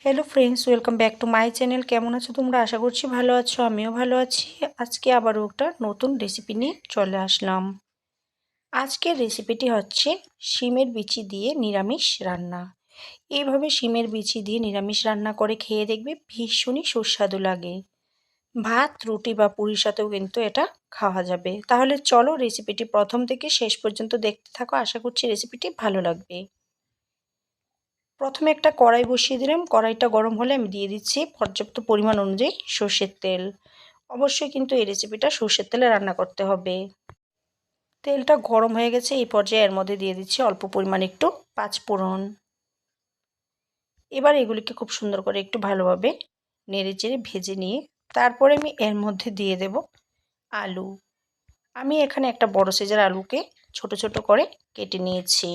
Hello friends, welcome back to my channel. কেমন আছো তোমরা? আশা করছি ভালো আছো, আমিও ভালো আছি। আজকে আবারও একটা নতুন রেসিপি নিয়ে চলে আসলাম। আজকের রেসিপিটি হচ্ছে শিমের বিচি দিয়ে নিরামিষ রান্না। এইভাবে শিমের বিচি দিয়ে নিরামিষ রান্না করে খেয়ে দেখবে ভীষণই সুস্বাদু লাগে। ভাত, রুটি বা পুরির সাথেও কিন্তু এটা খাওয়া যাবে। তাহলে চলো রেসিপিটি প্রথম থেকে শেষ পর্যন্ত দেখতে থাকো, আশা করছি রেসিপিটি ভালো লাগবে। প্রথমে একটা কড়াই বসিয়ে দিলাম। কড়াইটা গরম হলে আমি দিয়ে দিচ্ছি পর্যাপ্ত পরিমাণ অনুযায়ী সর্ষের তেল। অবশ্যই কিন্তু এই রেসিপিটা সর্ষের তেলে রান্না করতে হবে। তেলটা গরম হয়ে গেছে, এই পর্যায়ে এর মধ্যে দিয়ে দিচ্ছি অল্প পরিমাণ একটু পাঁচফোড়ন। এবার এগুলিকে খুব সুন্দর করে একটু ভালোভাবে নেড়েচেড়ে ভেজে নিয়ে তারপরে আমি এর মধ্যে দিয়ে দেব আলু। আমি এখানে একটা বড় সাইজের আলুকে ছোট ছোট করে কেটে নিয়েছি।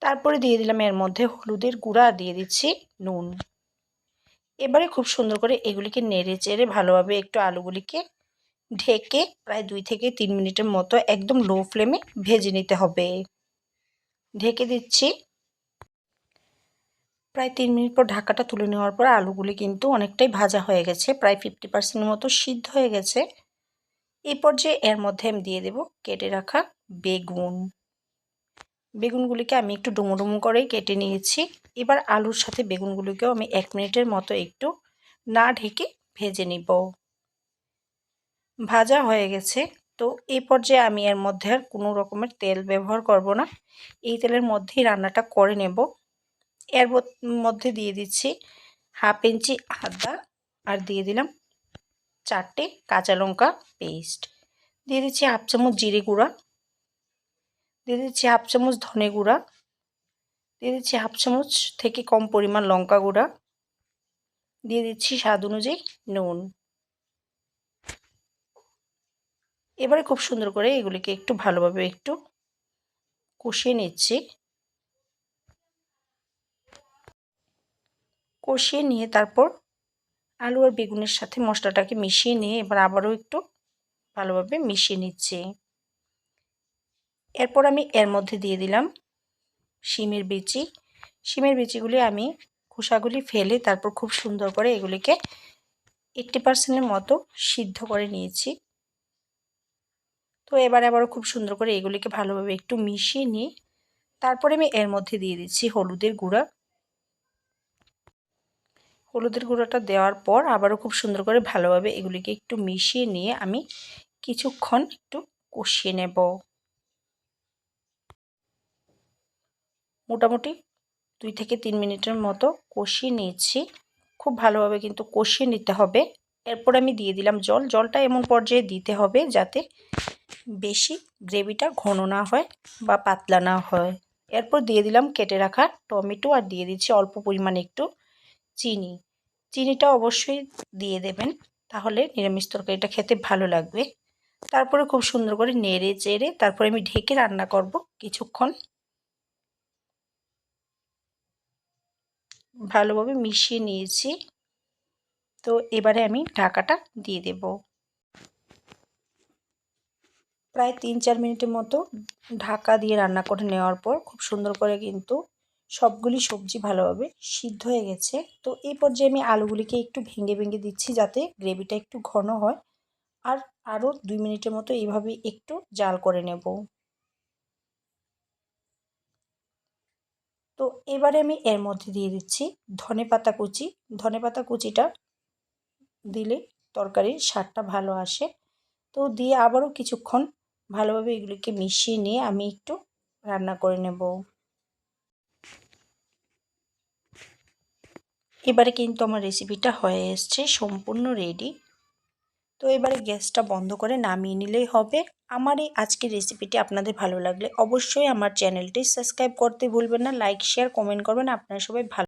তারপরে দিয়ে দিলাম এর মধ্যে হলুদের গুঁড়া আর দিয়ে দিচ্ছি নুন। এবারে খুব সুন্দর করে এগুলিকে নেড়ে চেড়ে ভালোভাবে একটু আলুগুলিকে ঢেকে প্রায় 2 থেকে 3 মিনিটের মতো একদম লো ফ্লেমে ভেজে নিতে হবে। ঢেকে দিচ্ছি। প্রায় 3 মিনিট পর ঢাকাটা তুলে নেওয়ার পর আলুগুলি কিন্তু অনেকটাই ভাজা হয়ে গেছে, প্রায় 50% মতো সিদ্ধ হয়ে গেছে। এই পর্যায়ে এর মধ্যে আমি দিয়ে দেব কেটে রাখা বেগুন। বেগুনগুলিকে আমি একটু ডুমো ডুমো করেই কেটে নিয়েছি। এবার আলুর সাথে বেগুনগুলিকেও আমি 1 মিনিটের মতো একটু না ঢেকে ভেজে নিব। ভাজা হয়ে গেছে। তো এই পর্যায়ে আমি এর মধ্যে আর কোনো রকমের তেল ব্যবহার করব না। এই তেলের মধ্যেই রান্নাটা করে নেব। এর মধ্যে দিয়ে দিচ্ছি 1/2 ইঞ্চি আদা আর দিয়ে দিলাম 4টে কাঁচা লঙ্কা পেস্ট। দিয়ে দিচ্ছি 1/2 চামচ জিরে গুঁড়া, দিয়ে দিচ্ছি 1/2 চামচ ধনে গুঁড়া, দিয়ে দিচ্ছি 1/2 চামচ থেকে কম পরিমাণ লঙ্কা গুঁড়া, দিয়ে দিচ্ছি স্বাদ অনুযায়ী নুন। এবারে খুব সুন্দর করে এগুলিকে একটু ভালোভাবে একটু কষিয়ে নিচ্ছি। কষিয়ে নিয়ে তারপর আলু আর বেগুনের সাথে মশলাটাকে মিশিয়ে নিয়ে এবার আবারও একটু ভালোভাবে মিশিয়ে নিচ্ছি। এরপর আমি এর মধ্যে দিয়ে দিলাম শিমের বিচি। শিমের বিচিগুলি আমি খোসাগুলি ফেলে তারপর খুব সুন্দর করে এগুলিকে 80% মতো সিদ্ধ করে নিয়েছি। তো এবারে আবারও খুব সুন্দর করে এগুলিকে ভালোভাবে একটু মিশিয়ে নিয়ে তারপরে আমি এর মধ্যে দিয়ে দিচ্ছি হলুদের গুঁড়া। হলুদের গুঁড়োটা দেওয়ার পর আবারও খুব সুন্দর করে ভালোভাবে এগুলিকে একটু মিশিয়ে নিয়ে আমি কিছুক্ষণ একটু কষিয়ে নেব। মোটামুটি 2 থেকে 3 মিনিটের মতো কষিয়ে নিয়েছি। খুব ভালোভাবে কিন্তু কষিয়ে নিতে হবে। এরপর আমি দিয়ে দিলাম জল। জলটা এমন পর্যায়ে দিতে হবে যাতে বেশি গ্রেভিটা ঘন না হয় বা পাতলা না হয়। এরপর দিয়ে দিলাম কেটে রাখা টমেটো আর দিয়ে দিচ্ছি অল্প পরিমাণে একটু চিনি। চিনিটা অবশ্যই দিয়ে দেবেন, তাহলে নিরামিষ তরকারিটা খেতে ভালো লাগবে। তারপরে খুব সুন্দর করে নেড়ে চেড়ে তারপরে আমি ঢেকে রান্না করব কিছুক্ষণ। ভালোভাবে মিশিয়ে নিয়েছি। তো এবারে আমি ঢাকাটা দিয়ে দেব। প্রায় 3-4 মিনিটের মতো ঢাকা দিয়ে রান্না করে নেওয়ার পর খুব সুন্দর করে কিন্তু সবগুলি সবজি ভালোভাবে সিদ্ধ হয়ে গেছে। তো এই পর্যায়ে আমি আলুগুলিকে একটু ভেঙে ভেঙে দিচ্ছি যাতে গ্রেভিটা একটু ঘন হয়। আর আরও 2 মিনিটের মতো এইভাবে একটু জাল করে নেব। তো এবারে আমি এর মধ্যে দিয়ে দিচ্ছি ধনেপাতা কুচি। ধনেপাতা কুচিটা দিলে তরকারির স্বাদটা ভালো আসে। তো দিয়ে আবারও কিছুক্ষণ ভালোভাবে এগুলিকে মিশিয়ে নিয়ে আমি একটু রান্না করে নেব। এবারে কিন্তু আমার রেসিপিটা হয়ে এসছে, সম্পূর্ণ রেডি। তো এবারে গ্যাসটা বন্ধ করে নামিয়ে নিলেই হবে। আমার এই আজকের রেসিপিটি আপনাদের ভালো লাগলে অবশ্যই আমার চ্যানেলটি সাবস্ক্রাইব করতে ভুলবেন না। লাইক, শেয়ার, কমেন্ট করবেন। আপনারা সবাই ভালো